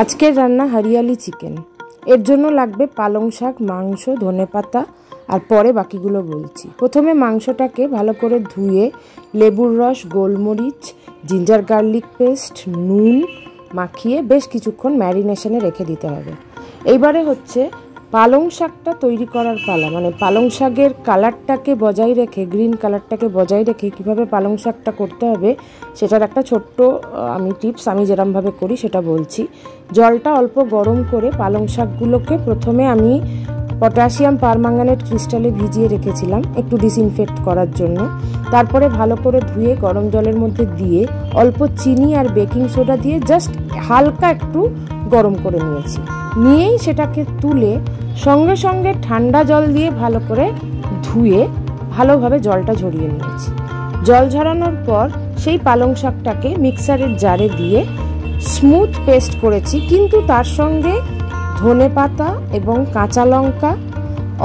আজকের রান্না হরিয়ালি চিকেন। এর জন্য লাগবে পালং শাক, মাংস, ধনেপাতা আর পরে বাকিগুলো বলছি। প্রথমে মাংসটাকে ভালো করে ধুয়ে লেবুর রস, গোলমরিচ, জিঞ্জার গার্লিক পেস্ট, নুন মাখিয়ে বেশ কিছুক্ষণ ম্যারিনেশনে রেখে দিতে হবে। এইবারে হচ্ছে পালং শাকটা তৈরি করার পালা, মানে পালং শাকের কালারটাকে বজায় রেখে, গ্রিন কালারটাকে বজায় রেখে কীভাবে পালং শাকটা করতে হবে সেটার একটা ছোট্ট আমি টিপস আমি যেরমভাবে করি সেটা বলছি। জলটা অল্প গরম করে পালং শাকগুলোকে প্রথমে আমি পটাশিয়াম পারম্যাঙ্গানেট ক্রিস্টালে ভিজিয়ে রেখেছিলাম একটু ডিসইনফেক্ট করার জন্য। তারপরে ভালো করে ধুয়ে গরম জলের মধ্যে দিয়ে অল্প চিনি আর বেকিং সোডা দিয়ে জাস্ট হালকা একটু গরম করে নিয়েই সেটাকে তুলে সঙ্গে সঙ্গে ঠান্ডা জল দিয়ে ভালো করে ধুয়ে ভালোভাবে জলটা ঝরিয়ে নিয়েছি। জল ঝরানোর পর সেই পালং শাকটাকে মিক্সারের জারে দিয়ে স্মুথ পেস্ট করেছি, কিন্তু তার সঙ্গে ধনেপাতা এবং কাঁচা লঙ্কা,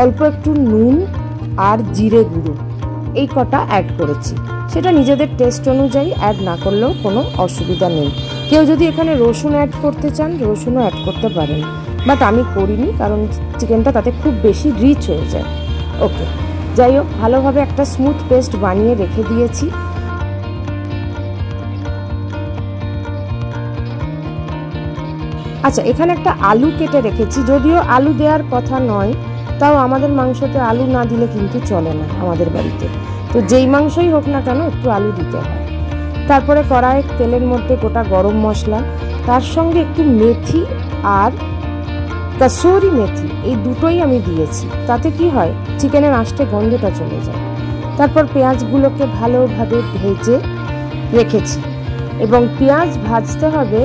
অল্প একটু নুন আর জিরে গুঁড়ো এই কটা অ্যাড করেছি। সেটা নিজেদের টেস্ট অনুযায়ী অ্যাড না করলেও কোনো অসুবিধা নেই। কেউ যদি এখানে রসুন অ্যাড করতে চান রসুনও অ্যাড করতে পারেন, বাট আমি করিনি কারণ চিকেনটা তাতে খুব বেশি রিচ হয়ে যায়। ওকে, যাই হোক, ভালোভাবে একটা স্মুথ পেস্ট বানিয়ে রেখে দিয়েছি। আচ্ছা, এখানে একটা আলু কেটে রেখেছি, যদিও আলু দেওয়ার কথা নয়, তাও আমাদের মাংসতে আলু না দিলে কিন্তু চলে না আমাদের বাড়িতে। তো যেই মাংসই হোক না কেন একটু আলু দিতে হয়। তারপরে কড়াইয়ে তেলের মধ্যে গোটা গরম মশলা, তার সঙ্গে একটু মেথি আর কাসুরি মেথি, এই দুটোই আমি দিয়েছি। তাতে কি হয়, চিকেনের আঁশটে গন্ধটা চলে যায়। তারপর পেঁয়াজগুলোকে ভালোভাবে ভেজে রেখেছি, এবং পেঁয়াজ ভাজতে হবে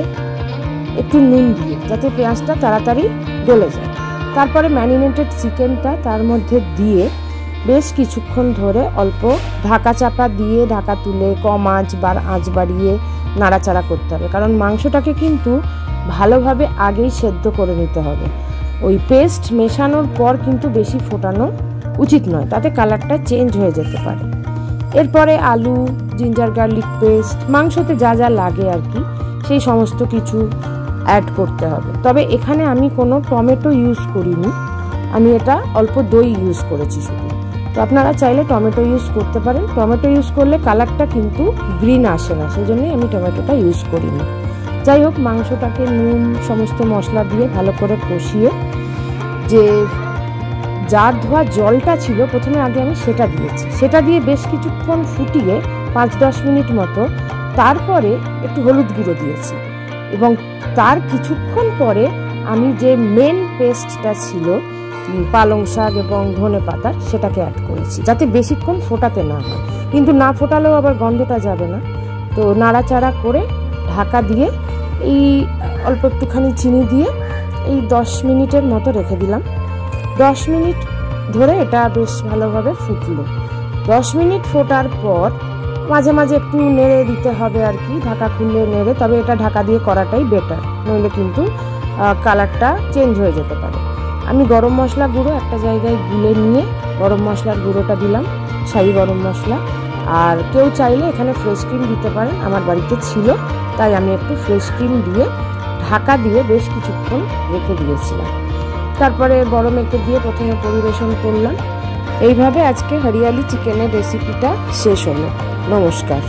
একটু নুন দিয়ে যাতে পেঁয়াজটা তাড়াতাড়ি গলে যায়। তারপরে ম্যারিনেটেড চিকেনটা তার মধ্যে দিয়ে বেশ কিছুক্ষণ ধরে অল্প ঢাকা চাপা দিয়ে ঢাকা তুলে কম আঁচ বা আঁচ বাড়িয়ে নাড়াচাড়া করতে হবে, কারণ মাংসটাকে কিন্তু ভালোভাবে আগেই সেদ্ধ করে নিতে হবে। ওই পেস্ট মেশানোর পর কিন্তু বেশি ফোটানো উচিত নয়, তাতে কালারটা চেঞ্জ হয়ে যেতে পারে। এরপরে আলু, জিঞ্জার গার্লিক পেস্ট, মাংসতে যা যা লাগে আর কি, সেই সমস্ত কিছু অ্যাড করতে হবে। তবে এখানে আমি কোনো টমেটো ইউজ করিনি, আমি এটা অল্প দই ইউজ করেছি শুধু। তো আপনারা চাইলে টমেটো ইউজ করতে পারেন। টমেটো ইউজ করলে কালারটা কিন্তু গ্রিন আসে না, সেই জন্যই আমি টমেটোটা ইউজ করিনি। যাই হোক, মাংসটাকে নুন সমস্ত মশলা দিয়ে ভালো করে কষিয়ে যে জার ধোয়া জলটা ছিল প্রথমে আগে আমি সেটা দিয়েছি, সেটা দিয়ে বেশ কিছুক্ষণ ফুটিয়ে 5-10 মিনিট মতো, তারপরে একটু হলুদ গুঁড়ো দিয়েছি, এবং তার কিছুক্ষণ পরে আমি যে মেন পেস্টটা ছিল পালং শাক এবং ধনেপাতার সেটাকে অ্যাড করেছি, যাতে বেশিক্ষণ ফোটাতে না হয়, কিন্তু না ফোটালেও আবার গন্ধটা যাবে না। তো নাড়াচাড়া করে ঢাকা দিয়ে এই অল্প একটুখানি চিনি দিয়ে এই 10 মিনিটের মতো রেখে দিলাম। 10 মিনিট ধরে এটা বেশ ভালোভাবে ফুটলো। 10 মিনিট ফোটার পর মাঝে মাঝে একটু নেড়ে দিতে হবে আর কি, ঢাকা খুলে নেড়ে, তবে এটা ঢাকা দিয়ে করাটাই বেটার, নইলে কিন্তু কালারটা চেঞ্জ হয়ে যেতে পারে। আমি গরম মশলা গুঁড়ো একটা জায়গায় গুলে নিয়ে গরম মশলার গুঁড়োটা দিলাম, শাহি গরম মশলা, আর কেউ চাইলে এখানে ফ্রেশ ক্রিম দিতে পারেন, আমার বাড়িতে ছিল তাই আমি একটু ফ্রেশ ক্রিম দিয়ে ঢাকা দিয়ে বেশ কিছুক্ষণ রেখে দিয়েছিলাম। তারপরে বড় মেখে দিয়ে প্রথমে পরিবেশন করলাম। এইভাবে আজকে হরিয়ালি চিকেনের রেসিপিটা শেষ হলো। নমস্কার।